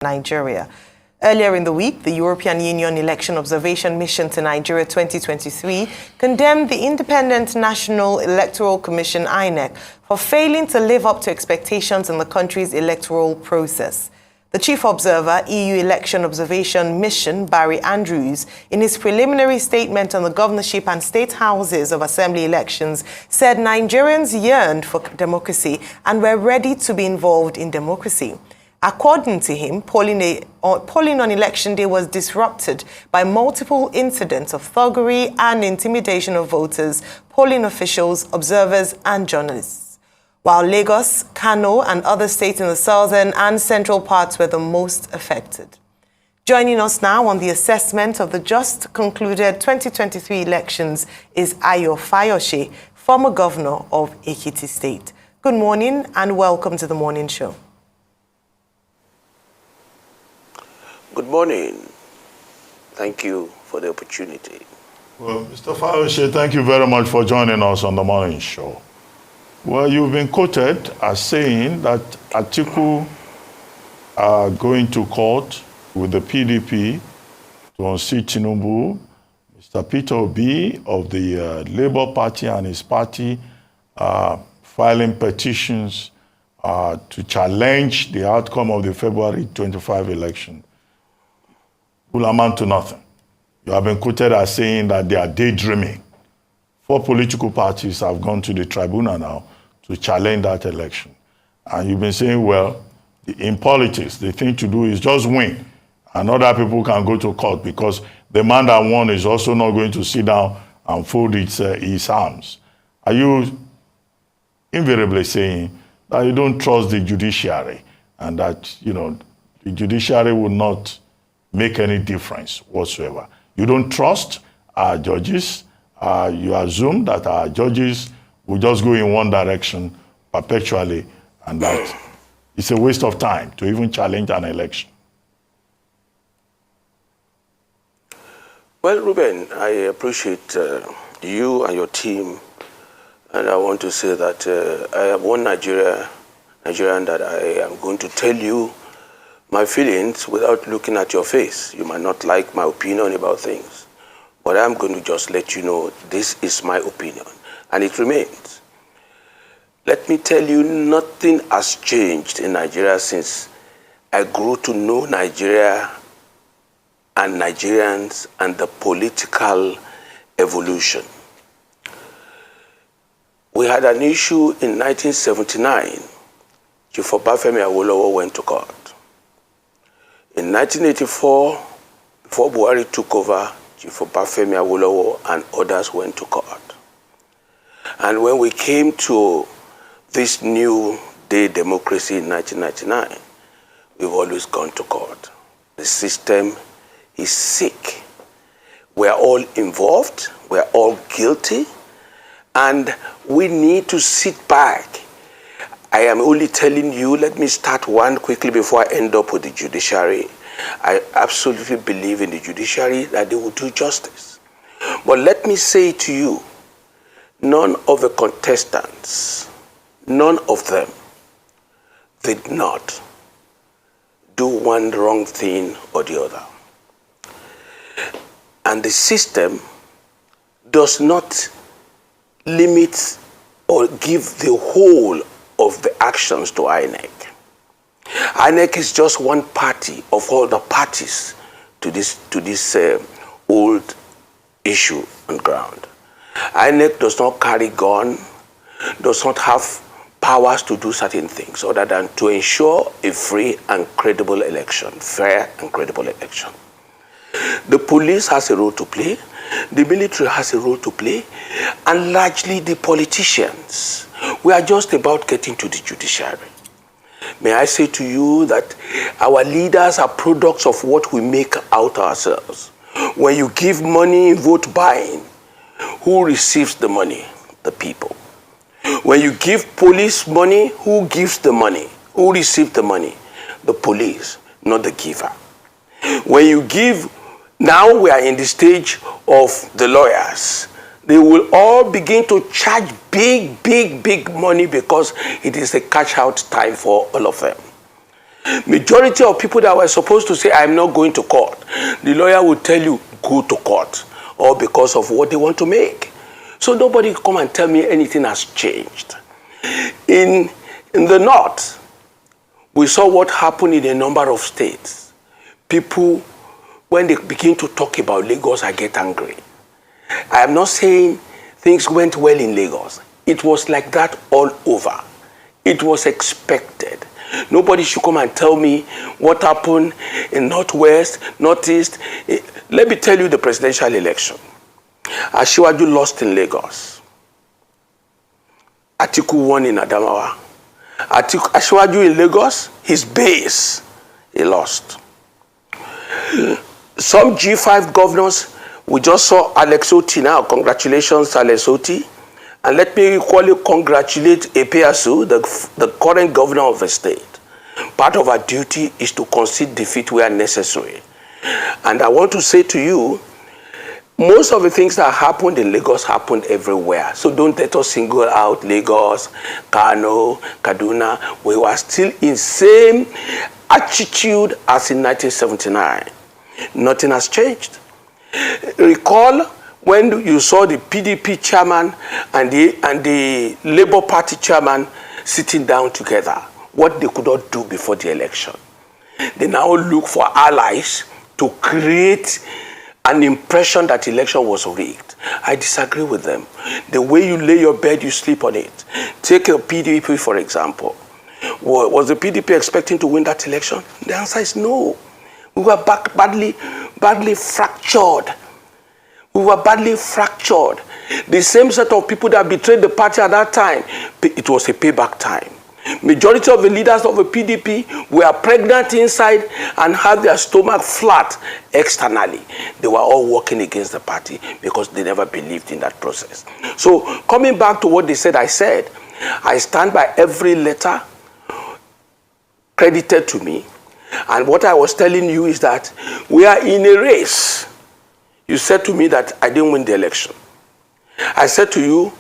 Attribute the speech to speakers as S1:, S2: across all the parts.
S1: Nigeria. Earlier in the week, the European Union Election Observation Mission to Nigeria 2023 condemned the Independent National Electoral Commission INEC for failing to live up to expectations in the country's electoral process. The chief observer, EU Election Observation Mission, Barry Andrews, in his preliminary statement on the governorship and state houses of assembly elections, said Nigerians yearned for democracy and were ready to be involved in democracy. According to him, polling on election day was disrupted by multiple incidents of thuggery and intimidation of voters, polling officials, observers, and journalists. While Lagos, Kano, and other states in the southern and central parts were the most affected. Joining us now on the assessment of the just concluded 2023 elections is AYO FAYOSE'S, former governor of Ekiti State. Good morning and welcome to the morning show.
S2: Good morning. Thank you for the opportunity.
S3: Well, Mr. Fayose, thank you very much for joining us on the morning show. Well, you've been quoted as saying that Atiku are going to court with the PDP to unseat Tinubu. Mr. Peter Obi of the Labour Party and his party are filing petitions to challenge the outcome of the February 25 election. Will amount to nothing. You have been quoted as saying that they are daydreaming. 4 political parties have gone to the tribunal now to challenge that election. And you've been saying, well, in politics, the thing to do is just win. And other people can go to court because the man that won is also not going to sit down and fold his arms. Are you invariably saying that you don't trust the judiciary and that, the judiciary will not make any difference whatsoever? You don't trust our judges. You assume that our judges will just go in one direction perpetually, and that it's a waste of time to even challenge an election.
S2: Well, Ruben, I appreciate you and your team, and I want to say that I have one Nigerian that I am going to tell you my feelings without looking at your face. You might not like my opinion about things, but I'm going to just let you know this is my opinion, and it remains. Let me tell you, nothing has changed in Nigeria since I grew to know Nigeria and Nigerians and the political evolution. We had an issue in 1979. Chief Obafemi Awolowo went to court. In 1984, before Buhari took over, Chief Obafemi Awolowo and others went to court. And when we came to this new day democracy in 1999, we've always gone to court. The system is sick. We're all involved, we're all guilty, and we need to sit back. I am only telling you, let me start one quickly before I end up with the judiciary. I absolutely believe in the judiciary that they will do justice. But let me say to you, none of the contestants, none of them did not do one wrong thing or the other. And the system does not limit or give the whole of the actions to INEC. INEC is just one party of all the parties to this old issue on ground. INEC does not carry gun, does not have powers to do certain things other than to ensure a free and credible election, fair and credible election. The police has a role to play, the military has a role to play, and largely the politicians. We are just about getting to the judiciary. May I say to you that our leaders are products of what we make out ourselves. When you give money, vote buying, who receives the money? The people. When you give police money, who gives the money? Who receives the money? The police, not the giver. When you give, now we are in the stage of the lawyers. They will all begin to charge big money because it is a cash out time for all of them. Majority of people that were supposed to say, I'm not going to court, the lawyer will tell you, go to court, or because of what they want to make. So nobody come and tell me anything has changed. In the north, we saw what happened in a number of states. People, when they begin to talk about Lagos, I get angry. I am not saying things went well in Lagos. It was like that all over. It was expected. Nobody should come and tell me what happened in Northwest, Northeast. Let me tell you the presidential election. Asiwaju lost in Lagos. Atiku won in Adamawa. Asiwaju in Lagos, his base, he lost. Some G5 governors, we just saw Alex Oti now. Congratulations, Alex Oti. And let me equally congratulate Epeasu, the current governor of the state. Part of our duty is to concede defeat where necessary. And I want to say to you, most of the things that happened in Lagos happened everywhere. So don't let us single out Lagos, Kano, Kaduna. We were still in same attitude as in 1979. Nothing has changed. Recall when you saw the PDP chairman and the Labour Party chairman sitting down together, what they could not do before the election. They now look for allies to create an impression that the election was rigged. I disagree with them. The way you lay your bed, you sleep on it. Take a PDP, for example. Was the PDP expecting to win that election? The answer is no. We were badly fractured. We were badly fractured. The same set of people that betrayed the party at that time, it was a payback time. Majority of the leaders of the PDP were pregnant inside and had their stomach flat externally. They were all working against the party because they never believed in that process. So coming back to what they said, I stand by every letter credited to me. And what I was telling you is that we are in a race. You said to me that I didn't win the election. I said to you,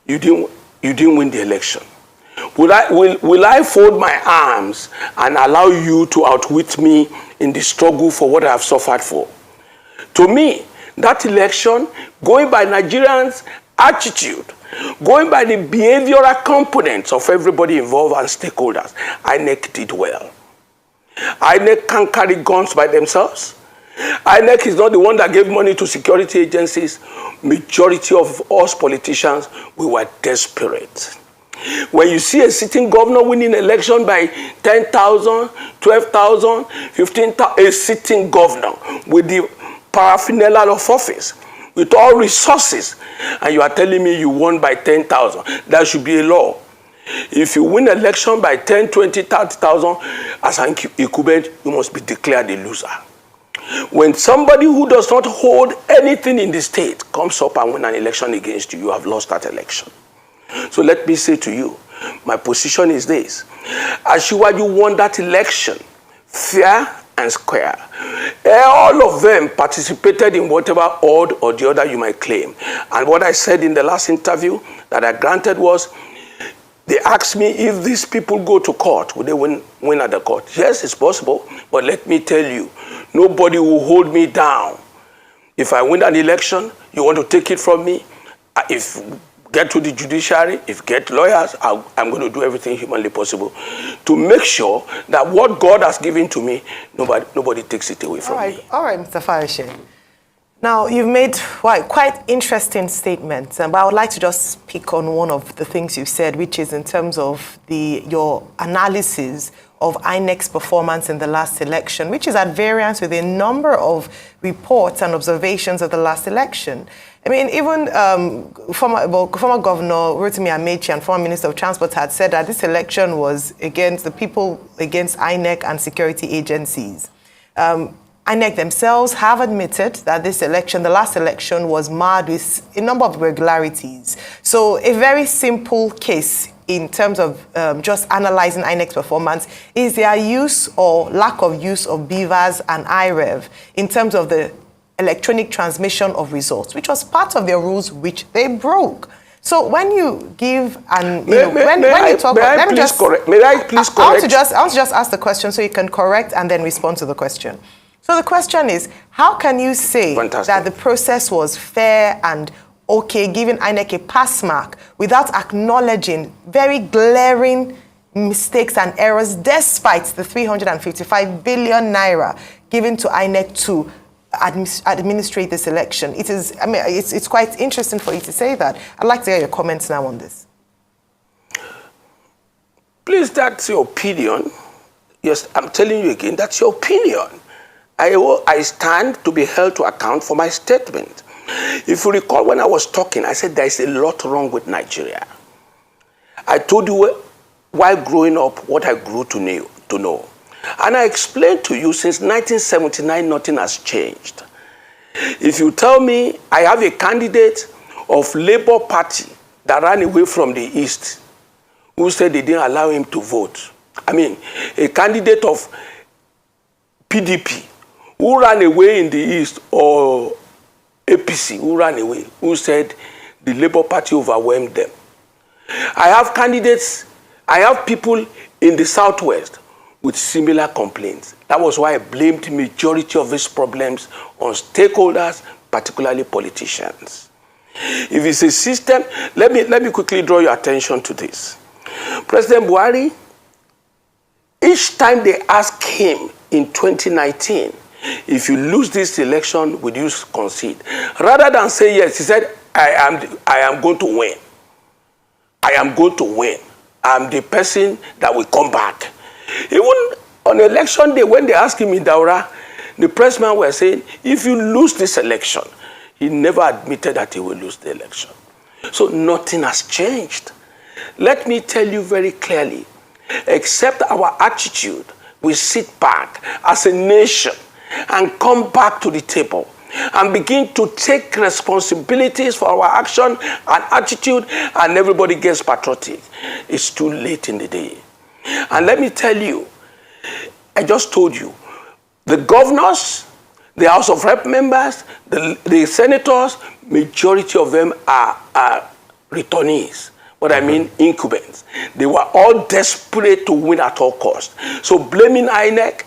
S2: you didn't win the election. Will I fold my arms and allow you to outwit me in the struggle for what I have suffered for? To me, that election, going by Nigerians' attitude, going by the behavioral components of everybody involved and stakeholders, INEC did well. INEC can't carry guns by themselves. INEC is not the one that gave money to security agencies. Majority of us politicians, we were desperate. When you see a sitting governor winning election by 10,000, 12,000, 15,000, a sitting governor with the paraphernalia of office, with all resources, and you are telling me you won by 10,000, that should be a law. If you win election by 10, 20, 30,000, as an incumbent, you must be declared a loser. When somebody who does not hold anything in the state comes up and win an election against you, you have lost that election. So let me say to you, my position is this. Asiwaju won that election fair and square. All of them participated in whatever odd or the other you might claim. And what I said in the last interview that I granted was, they asked me if these people go to court, would they win at the court? Yes, it's possible, but let me tell you, nobody will hold me down. If I win an election, you want to take it from me? If get to the judiciary, if get lawyers, I'm going to do everything humanly possible to make sure that what God has given to me, nobody takes it away from me.
S1: All right, Mr. Fayose. Now, you've made quite interesting statements, but I would like to just pick on one of the things you said, which is in terms of your analysis of INEC's performance in the last election, which is at variance with a number of reports and observations of the last election. I mean, even former Governor Rotimi Amechi and former Minister of Transport had said that this election was against the people, against INEC and security agencies. INEC themselves have admitted that this election, the last election, was marred with a number of irregularities. So a very simple case in terms of just analyzing INEC's performance is their use or lack of use of BVAS and IREV in terms of the electronic transmission of results, which was part of their rules which they broke. So when you give and
S2: May I please correct?
S1: I want to just ask the question so you can correct and then respond to the question. So the question is, how can you say that the process was fair and okay, giving INEC a pass mark without acknowledging very glaring mistakes and errors despite the 355 billion naira given to INEC to administrate this election? It is, I mean, it's quite interesting for you to say that. I'd like to hear your comments now on this.
S2: Please, that's your opinion. Yes, I'm telling you again, that's your opinion. I stand to be held to account for my statement. If you recall when I was talking, I said there is a lot wrong with Nigeria. I told you while growing up what I grew to know. And I explained to you since 1979, nothing has changed. If you tell me I have a candidate of Labour Party that ran away from the East, who said they didn't allow him to vote. I mean, a candidate of PDP who ran away in the East, or APC who ran away, who said the Labour Party overwhelmed them. I have candidates, I have people in the Southwest with similar complaints. That was why I blamed the majority of these problems on stakeholders, particularly politicians. If it's a system, let me quickly draw your attention to this. President Buhari, each time they asked him in 2019, if you lose this election, would you concede? Rather than say yes, he said, I am going to win. I am going to win. I'm the person that will come back. Even on election day, when they asked him in Daura, the pressman were saying, if you lose this election, he never admitted that he will lose the election. So nothing has changed. Let me tell you very clearly, except our attitude, we sit back as a nation and come back to the table and begin to take responsibilities for our action and attitude, and everybody gets patriotic. It's too late in the day. And let me tell you, I just told you, the governors, the House of Rep members, the senators, majority of them are returnees. What I mean, incumbents. They were all desperate to win at all costs. So blaming INEC,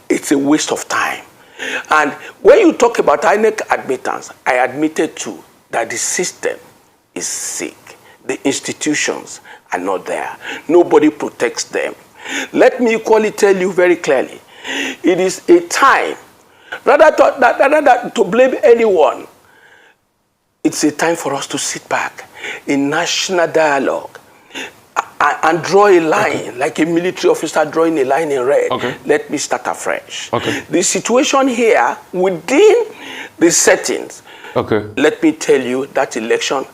S2: it's a waste of time. And when you talk about INEC admittance, I admitted too that the system is sick. The institutions are not there. Nobody protects them. Let me equally tell you very clearly, it is a time, rather than to blame anyone, it's a time for us to sit back in national dialogue and draw a line, like a military officer drawing a line in red. Let me start afresh. The situation here within the settings, let me tell you that election,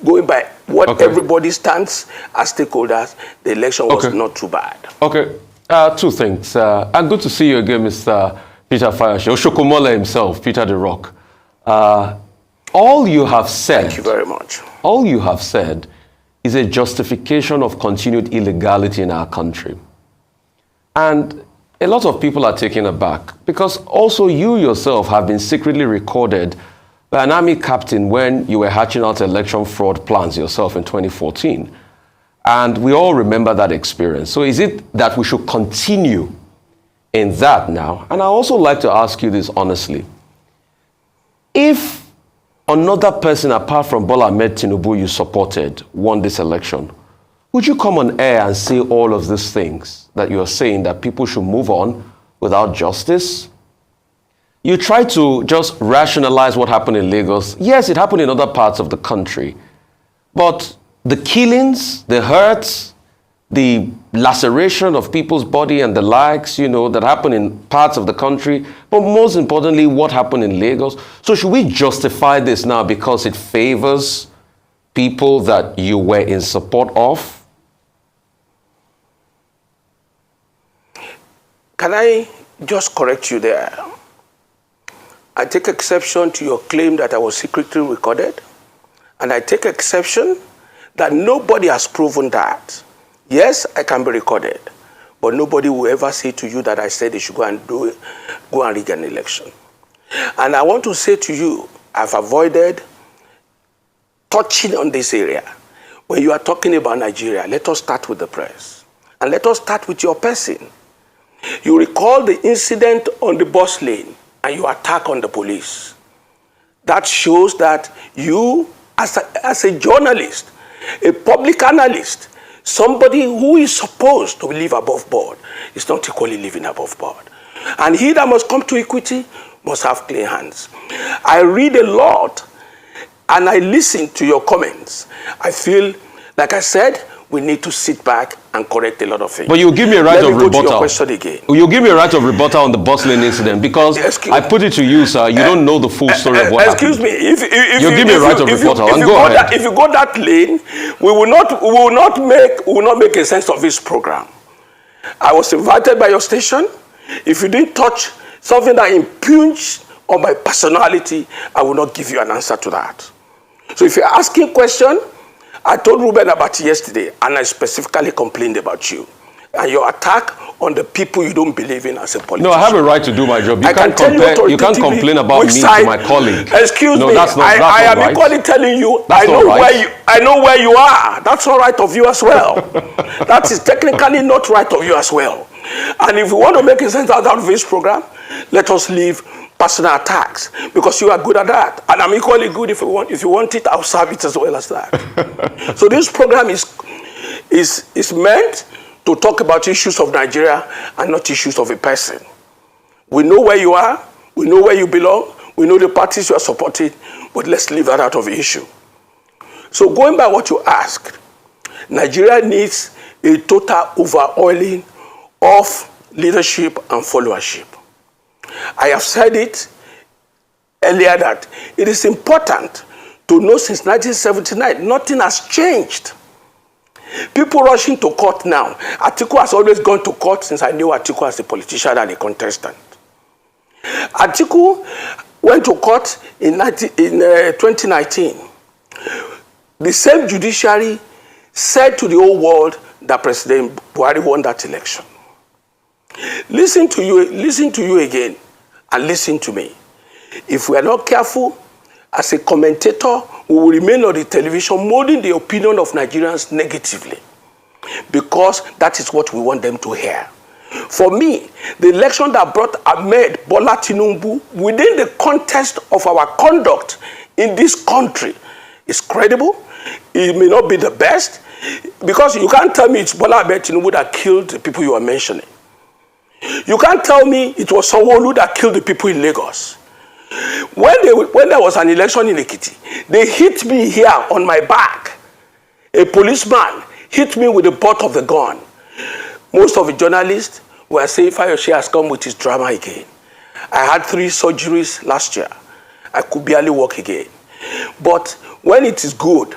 S2: going by what everybody stands as stakeholders, the election was not too bad.
S4: Two things. And good to see you again, Mr. Peter Fayose. Oshokomola himself, Peter the Rock. All you have said,
S2: thank you very much.
S4: All you have said is a justification of continued illegality in our country. And a lot of people are taken aback because also you yourself have been secretly recorded by an army captain when you were hatching out election fraud plans yourself in 2014. And we all remember that experience. So is it that we should continue in that now? And I also like to ask you this honestly. If another person apart from Bola Ahmed Tinubu you supported won this election, would you come on air and say all of these things that you're saying, that people should move on without justice? You try to just rationalize what happened in Lagos. Yes, it happened in other parts of the country. But the killings, the hurts, the laceration of people's body and the likes, you know, that happened in parts of the country, but most importantly, what happened in Lagos. So should we justify this now because it favors people that you were in support of?
S2: Can I just correct you there? I take exception to your claim that I was secretly recorded, and I take exception that nobody has proven that. Yes, I can be recorded, but nobody will ever say to you that I said they should go and rig an election. And I want to say to you, I've avoided touching on this area. When you are talking about Nigeria, let us start with the press. And let us start with your person. You recall the incident on the bus lane and your attack on the police. That shows that you, as a journalist, a public analyst, somebody who is supposed to live above board, is not equally living above board. And he that must come to equity must have clean hands. I read a lot and I listen to your comments. I feel, like I said, we need to sit back and correct a lot of things.
S4: But you give me a right of rebuttal.
S2: Let me go to your question again.
S4: You give me a right of rebuttal on the bus lane incident because I put it to you, sir. You don't know the full story of what happened.
S2: Excuse me. If
S4: you give me a right of rebuttal, and go ahead.
S2: If you go that lane, we will not make a sense of this program. I was invited by your station. If you didn't touch something that impugns on my personality, I will not give you an answer to that. So if you're asking a question, I told Ruben about it yesterday, and I specifically complained about you and your attack on the people you don't believe in as a politician.
S4: No, I have a right to do my job. You can't complain about me to my colleague.
S2: Excuse me.
S4: That's not
S2: I am
S4: right.
S2: equally telling you, I know where you are. That's not right of you as well. That is technically not right of you as well. And if you want to make a sense out of this program, let us leave personal attacks, because you are good at that, and I'm equally good. If you want it, I'll serve it as well as that. So this program is meant to talk about issues of Nigeria and not issues of a person. We know where you are, we know where you belong, we know the parties you are supporting, but let's leave that out of the issue. So going by what you asked, Nigeria needs a total overhauling of leadership and followership. I have said it earlier that it is important to know since 1979, nothing has changed. People rushing to court now. Atiku has always gone to court since I knew Atiku as a politician and a contestant. Atiku went to court in 2019. The same judiciary said to the whole world that President Buhari won that election. Listen to you again, and listen to me. If we are not careful, as a commentator, we will remain on the television molding the opinion of Nigerians negatively, because that is what we want them to hear. For me, the election that brought Ahmed Bola Tinubu within the context of our conduct in this country is credible. It may not be the best, because you can't tell me it's Bola Ahmed Tinubu that killed the people you are mentioning. You can't tell me it was Sanwo-Olu that killed the people in Lagos. When there was an election in Ekiti, they hit me here on my back. A policeman hit me with the butt of the gun. Most of the journalists were saying Fayose has come with his drama again. I had 3 surgeries last year. I could barely walk again. But when it is good,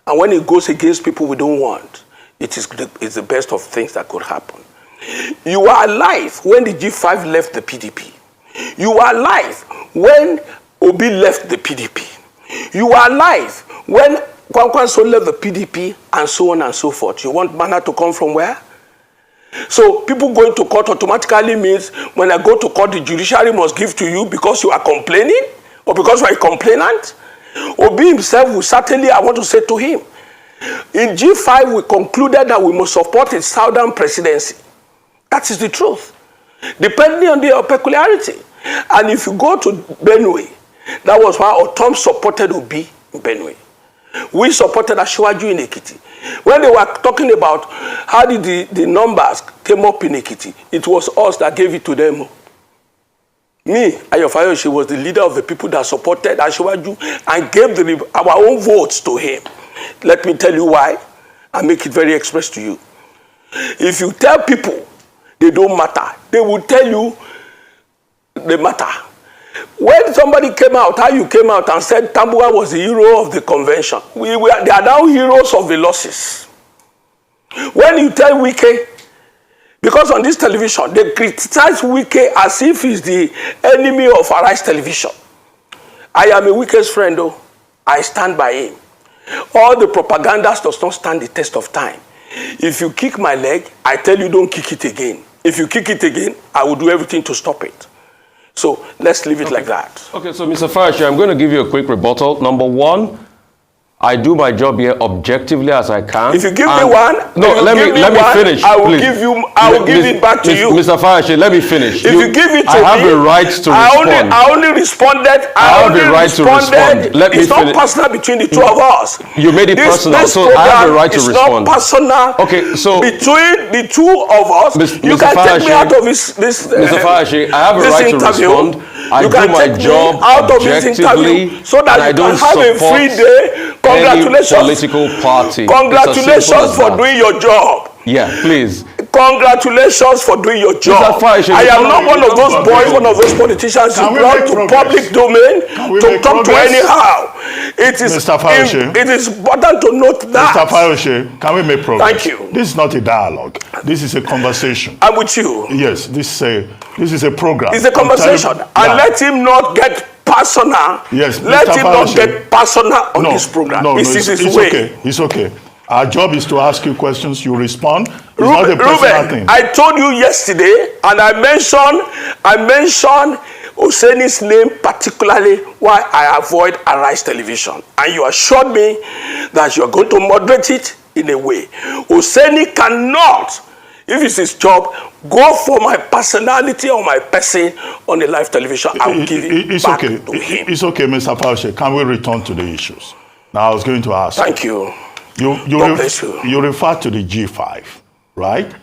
S2: and when it goes against people we don't want, it's the best of things that could happen. You were alive when the G5 left the PDP. You were alive when Obi left the PDP. You were alive when Kwankwaso left the PDP, and so on and so forth. You want manna to come from where? So people going to court automatically means when I go to court, the judiciary must give to you because you are complaining or because you are a complainant? Obi himself will certainly, I want to say to him, in G5 we concluded that we must support a southern presidency. That is the truth, depending on their peculiarity. And if you go to Benue, that was why Otom supported Obi in Benue. We supported Asiwaju in Ekiti. When they were talking about how did the numbers came up in Ekiti, it was us that gave it to them. Me, AYO Fayose, was the leader of the people that supported Asiwaju and gave our own votes to him. Let me tell you why, and make it very express to you. If you tell people they don't matter, they will tell you they matter. When somebody came out, how you came out and said Tambuwa was the hero of the convention, they are now heroes of the losses. When you tell Wike, because on this television, they criticize Wike as if he's the enemy of Arise Television. I am a Wike's friend, though. I stand by him. All the propaganda does not stand the test of time. If you kick my leg, I tell you don't kick it again. If you kick it again, I will do everything to stop it. So let's leave it like that.
S4: Okay, so Mr. Fayose, I'm going to give you a quick rebuttal. Number one, I do my job here objectively as I can.
S2: If you give me one,
S4: no, let me finish.
S2: I will
S4: please.
S2: give it back to you.
S4: Mr. Fayose, let me finish.
S2: If you give it to me,
S4: I have a right to respond.
S2: I only responded.
S4: I have a right to respond. Let me
S2: it's
S4: finish.
S2: not personal between the two of us.
S4: You made it personal, so I have a right to respond.
S2: It's not personal.
S4: Okay, so
S2: between the two of us, you can take me out of this.
S4: Mr. Fayose, I have a right to respond. I do my job
S2: out of this interview so that you can have a free day. Congratulations.
S4: Political party.
S2: Congratulations for doing your job.
S4: Yeah, please.
S2: Congratulations for doing your job. I am not one of those boys, one of those politicians who brought to public domain to talk to anyhow. It is important to note that.
S3: Mr. Fayose, can we make progress?
S2: Thank you.
S3: This is not a dialogue. This is a conversation.
S2: I'm with you.
S3: Yes, this is a program.
S2: It's a conversation. And let him not get personal.
S3: Yes,
S2: let him not get personal on this program.
S3: No,
S2: it's his
S3: way. Okay. It's okay. Our job is to ask you questions. You respond. It's not a personal thing.
S2: I told you yesterday, and I mentioned Hussaini's name particularly why I avoid Arise Television, and you assured me that you are going to moderate it in a way. Hussaini cannot, if it's his job, go for my personality or my person on the live television. I will give it back to him.
S3: It's okay, Mr. Fayose. Can we return to the issues? Now, I was going to ask.
S2: Thank you.
S3: You refer to the G5, right?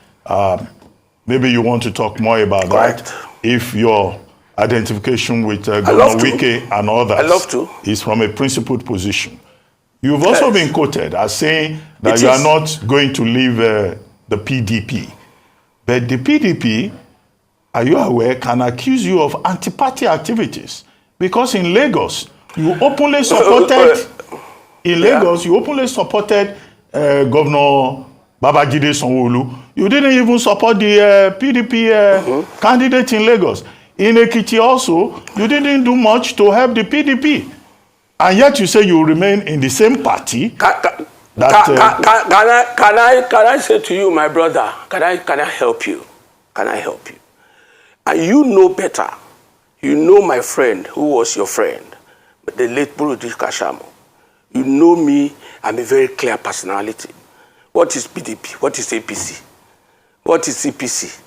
S3: Maybe you want to talk more about that. If your identification with Governor Wike and others is from a principled position. You've also been quoted as saying that you are not going to leave the PDP. But the PDP, are you aware, can accuse you of anti-party activities. Because in Lagos, you openly supported... In Lagos, you openly supported Governor Babajide Sanwo-Olu. You didn't even support the PDP candidate in Lagos. In Ekiti also, you didn't do much to help the PDP. And yet you say you remain in the same party.
S2: Can I say to you, my brother, can I help you? Can I help you? And you know better. You know my friend, who was your friend, the late Burudi Kashamo. You know me, I'm a very clear personality. What is PDP? What is APC? What is CPC?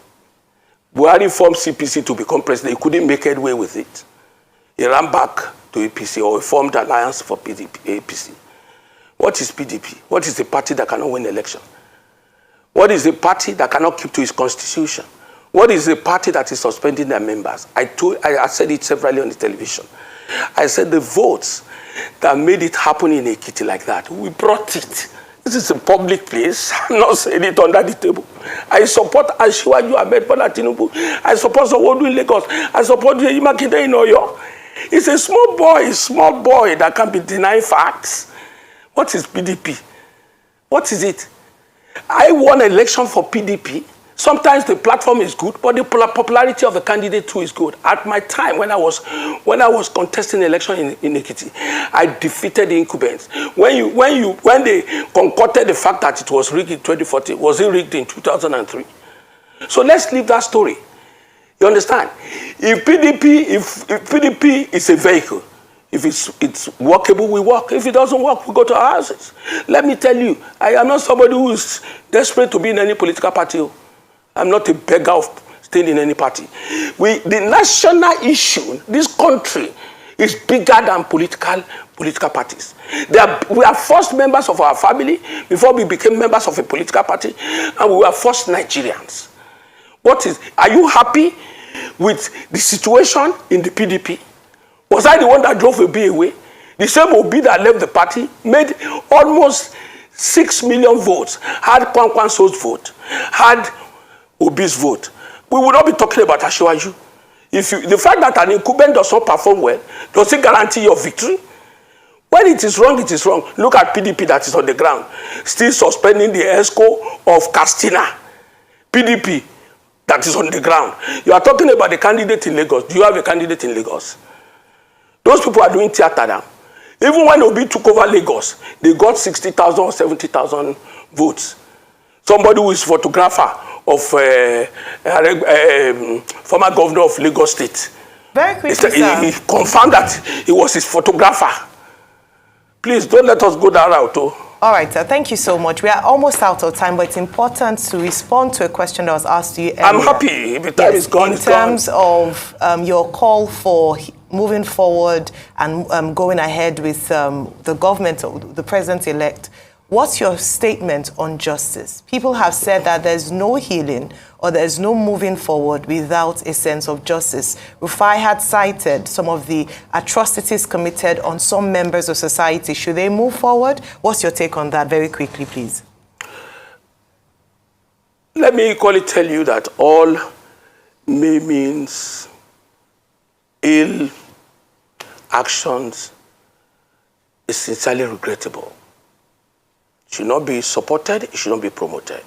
S2: Buhari formed CPC to become president. He couldn't make headway with it. He ran back to APC or he formed alliance for PDP, APC. What is PDP? What is the party that cannot win election? What is the party that cannot keep to its constitution? What is the party that is suspending their members? I said it severally on the television. I said the votes that made it happen in Ekiti like that, we brought it. This is a public place. I'm not saying it under the table. I support Asiwaju Ahmed Bola Tinubu. I support Sanwo-Olu in Lagos. I support Seyi Makinde in Oyo. It's a small boy that can be denying facts. What is PDP? What is it? I won an election for PDP. Sometimes the platform is good, but the popularity of the candidate too is good. At my time, when I was contesting the election in Ekiti, I defeated the incumbents. When they concocted the fact that it was rigged in 2014, was it rigged in 2003? So let's leave that story. You understand? If PDP is a vehicle, if it's workable, we work. If it doesn't work, we go to our houses. Let me tell you, I am not somebody who is desperate to be in any political party. I'm not a beggar of staying in any party. The national issue, this country, is bigger than political parties. We are first members of our family before we became members of a political party, and we were first Nigerians. Are you happy with the situation in the PDP? Was I the one that drove Obi away? The same Obi that left the party made almost 6 million votes, had Kwankwanso's vote, had Obi's vote. We will not be talking about Asiwaju. The fact that an incumbent does not perform well, does it guarantee your victory? When it is wrong, it is wrong. Look at PDP that is on the ground, still suspending the ESCO of Castina. PDP that is on the ground. You are talking about the candidate in Lagos. Do you have a candidate in Lagos? Those people are doing theater now. Even when Obi took over Lagos, they got 60,000 or 70,000 votes. Somebody who is photographer of former governor of Lagos State.
S1: Very quickly, sir.
S2: He confirmed that he was his photographer. Please don't let us go that route, oh.
S1: All right, sir. Thank you so much. We are almost out of time, but it's important to respond to a question that was asked to you earlier.
S2: I'm happy. If the time is gone,
S1: in terms of your call for moving forward and going ahead with the government, the president-elect, what's your statement on justice? People have said that there's no healing or there's no moving forward without a sense of justice. Rufai had cited some of the atrocities committed on some members of society. Should they move forward? What's your take on that? Very quickly, please.
S2: Let me equally tell you that all means ill actions is sincerely regrettable. It should not be supported, it should not be promoted.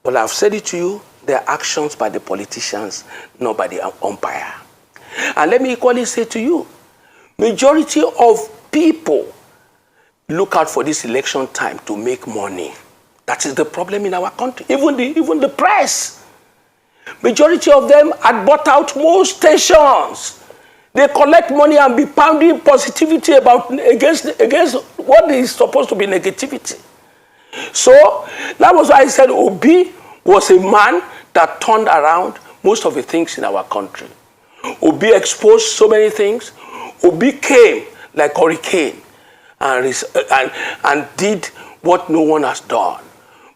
S2: But I've said it to you, they are actions by the politicians, not by the umpire. And let me equally say to you, majority of people look out for this election time to make money. That is the problem in our country. Even the press. Majority of them had bought out most stations. They collect money and be pounding positivity against what is supposed to be negativity. So that was why I said Obi was a man that turned around most of the things in our country. Obi exposed so many things. Obi came like hurricane and did what no one has done.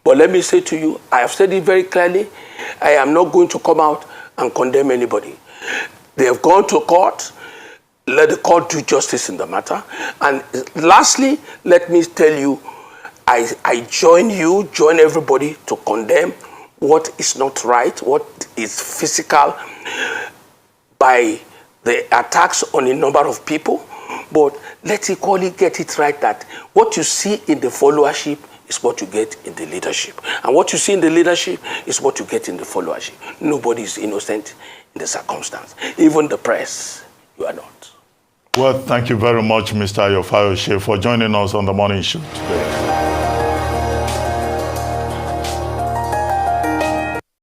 S2: But let me say to you, I have said it very clearly, I am not going to come out and condemn anybody. They have gone to court. Let the court do justice in the matter. And lastly, let me tell you, I join everybody to condemn what is not right, what is physical by the attacks on a number of people. But let's equally get it right that what you see in the followership is what you get in the leadership. And what you see in the leadership is what you get in the followership. Nobody is innocent in the circumstance. Even the press, you are not.
S3: Well, thank you very much, Mr. AYO FAYOSE'S, for joining us on the morning show today.